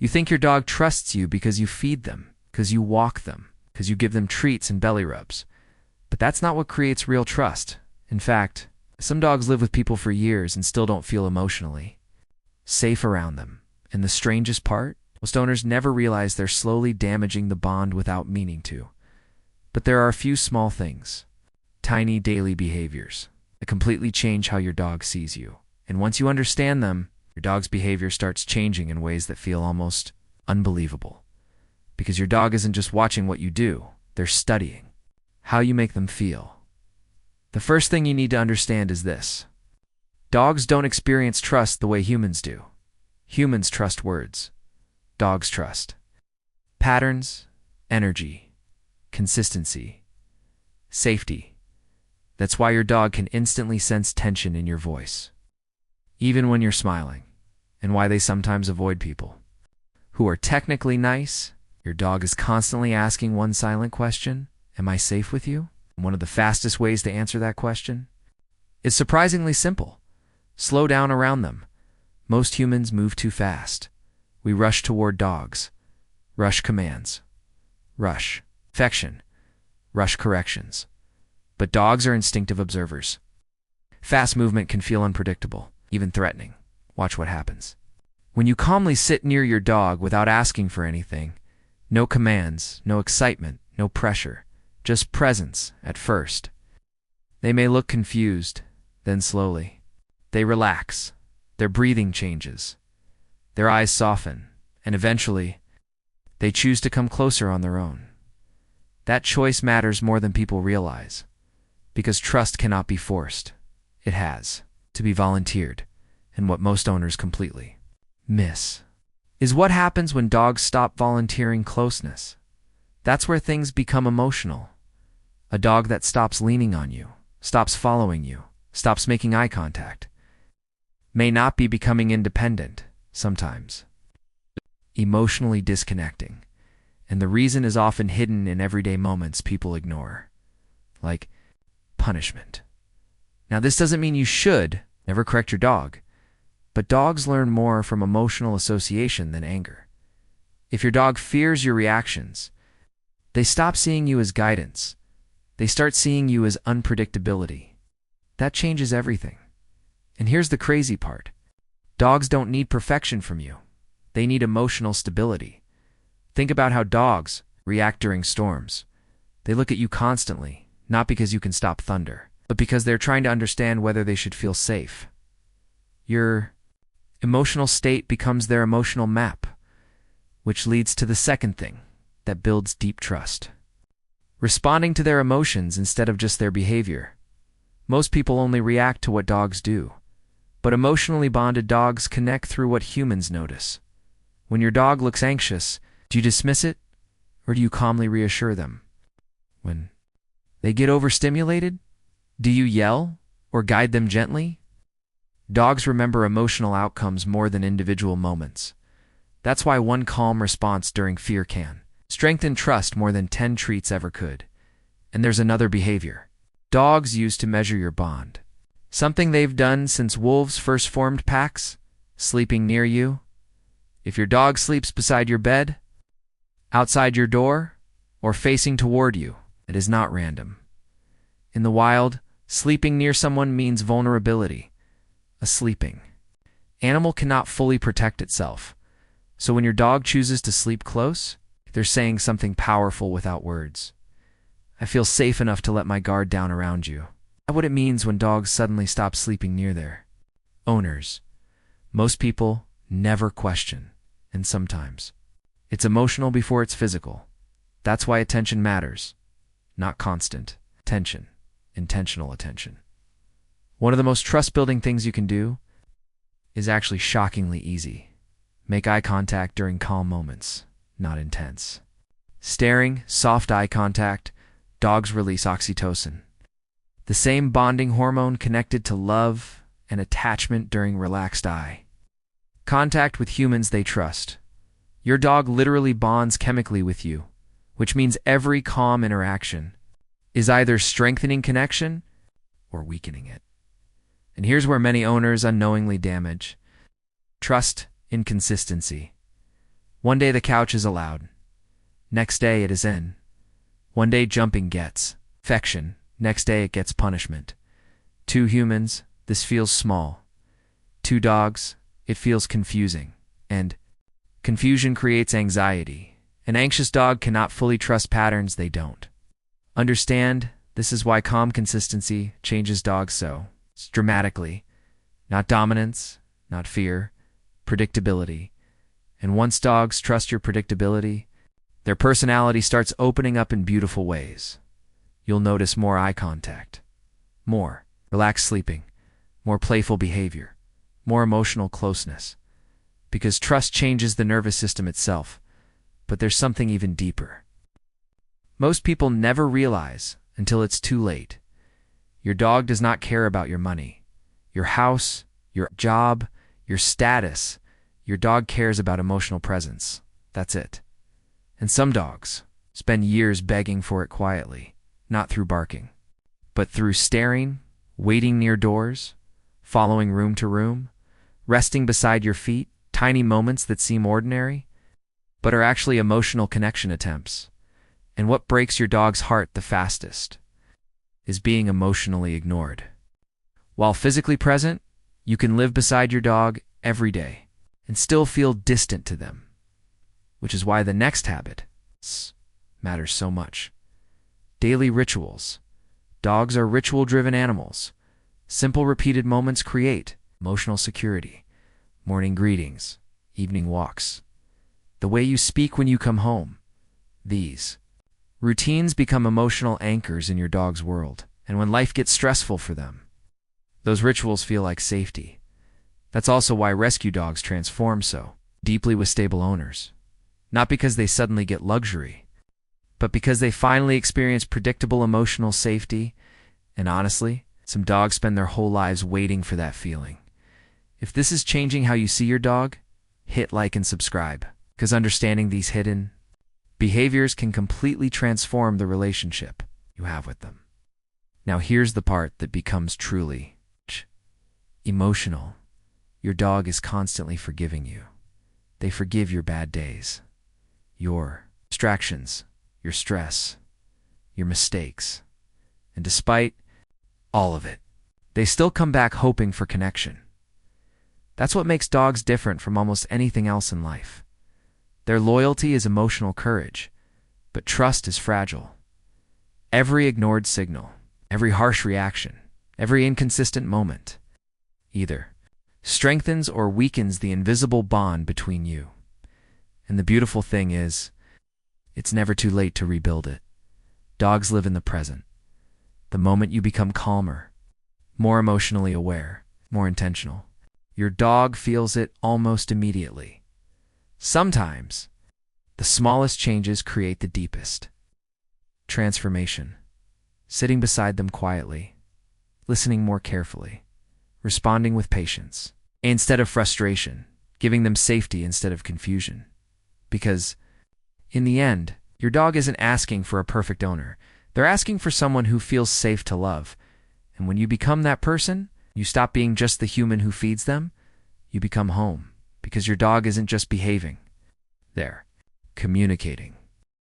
You think your dog trusts you because you feed them, because you walk them, because you give them treats and belly rubs. But that's not what creates real trust. In fact, some dogs live with people for years and still don't feel emotionally safe around them. And the strangest part? Most owners never realize they're slowly damaging the bond without meaning to. But there are a few small things, tiny daily behaviors, that completely change how your dog sees you. And once you understand them, your dog's behavior starts changing in ways that feel almost unbelievable. Because your dog isn't just watching what you do, they're studying how you make them feel. The first thing you need to understand is this. Dogs don't experience trust the way humans do. Humans trust words. Dogs trust patterns, energy, consistency, safety. That's why your dog can instantly sense tension in your voice, even when you're smiling, and why they sometimes avoid people who are technically nice. Your dog is constantly asking one silent question: am I safe with you? And one of the fastest ways to answer that question is surprisingly simple. Slow down around them. Most humans move too fast. We rush toward dogs. Rush commands. Rush affection. Rush corrections. But dogs are instinctive observers. Fast movement can feel unpredictable, even threatening. Watch what happens. When you calmly sit near your dog without asking for anything, no commands, no excitement, no pressure, just presence at first. They may look confused, then slowly they relax, their breathing changes, their eyes soften, and eventually they choose to come closer on their own. That choice matters more than people realize, because trust cannot be forced. It has to be volunteered, and what most owners completely miss is what happens when dogs stop volunteering closeness. That's where things become emotional. A dog that stops leaning on you, stops following you, stops making eye contact, may not be becoming independent, sometimes emotionally disconnecting. And the reason is often hidden in everyday moments people ignore, like punishment. Now, this doesn't mean you should never correct your dog, but dogs learn more from emotional association than anger. If your dog fears your reactions, they stop seeing you as guidance. They start seeing you as unpredictability. That changes everything. And here's the crazy part. Dogs don't need perfection from you. They need emotional stability. Think about how dogs react during storms. They look at you constantly, not because you can stop thunder, but because they're trying to understand whether they should feel safe. Your emotional state becomes their emotional map, which leads to the second thing that builds deep trust. Responding to their emotions instead of just their behavior. Most people only react to what dogs do, but emotionally bonded dogs connect through what humans notice. When your dog looks anxious, do you dismiss it, or do you calmly reassure them? When they get overstimulated, do you yell or guide them gently? Dogs remember emotional outcomes more than individual moments. That's why one calm response during fear can strengthen trust more than 10 treats ever could. And there's another behavior dogs use to measure your bond. Something they've done since wolves first formed packs: sleeping near you. If your dog sleeps beside your bed, outside your door, or facing toward you, it is not random. In the wild, sleeping near someone means vulnerability. A sleeping animal cannot fully protect itself. So when your dog chooses to sleep close, they're saying something powerful without words. I feel safe enough to let my guard down around you. That's what it means when dogs suddenly stop sleeping near their owners. Most people never question, and sometimes it's emotional before it's physical. That's why attention matters. Not constant attention, intentional attention. One of the most trust-building things you can do is actually shockingly easy. Make eye contact during calm moments, not intense. Staring, soft eye contact, dogs release oxytocin, the same bonding hormone connected to love and attachment during relaxed eye contact with humans they trust. Your dog literally bonds chemically with you, which means every calm interaction is either strengthening connection or weakening it. And here's where many owners unknowingly damage trust: inconsistency. One day the couch is allowed. Next day it is in. One day jumping gets affection. Next day it gets punishment. 2 humans, this feels small. 2 dogs, it feels confusing. And confusion creates anxiety. An anxious dog cannot fully trust patterns they don't understand. This is why calm consistency changes dogs so dramatically. Not dominance, not fear, predictability. And once dogs trust your predictability, their personality starts opening up in beautiful ways. You'll notice more eye contact, more relaxed sleeping, more playful behavior, more emotional closeness. Because trust changes the nervous system itself, but there's something even deeper. Most people never realize until it's too late. Your dog does not care about your money, your house, your job, your status. Your dog cares about emotional presence. That's it. And some dogs spend years begging for it quietly, not through barking, but through staring, waiting near doors, following room to room, resting beside your feet, tiny moments that seem ordinary, but are actually emotional connection attempts. And what breaks your dog's heart the fastest is being emotionally ignored. While physically present, you can live beside your dog every day and still feel distant to them, which is why the next habit matters so much. Daily rituals. Dogs are ritual-driven animals. Simple repeated moments create emotional security. Morning greetings, evening walks. The way you speak when you come home. These routines become emotional anchors in your dog's world, and when life gets stressful for them, those rituals feel like safety. That's also why rescue dogs transform so deeply with stable owners. Not because they suddenly get luxury, but because they finally experience predictable emotional safety. And honestly, some dogs spend their whole lives waiting for that feeling. If this is changing how you see your dog, hit like and subscribe, because understanding these hidden behaviors can completely transform the relationship you have with them. Now here's the part that becomes truly emotional. Your dog is constantly forgiving you. They forgive your bad days, your distractions, your stress, your mistakes. And despite all of it, they still come back hoping for connection. That's what makes dogs different from almost anything else in life. Their loyalty is emotional courage, but trust is fragile. Every ignored signal, every harsh reaction, every inconsistent moment either strengthens or weakens the invisible bond between you. And the beautiful thing is, it's never too late to rebuild it. Dogs live in the present. The moment you become calmer, more emotionally aware, more intentional, your dog feels it almost immediately. Sometimes, the smallest changes create the deepest transformation. Sitting beside them quietly, listening more carefully, responding with patience, instead of frustration, giving them safety instead of confusion. Because, in the end, your dog isn't asking for a perfect owner. They're asking for someone who feels safe to love. And when you become that person, you stop being just the human who feeds them. You become home, because your dog isn't just behaving. They're communicating.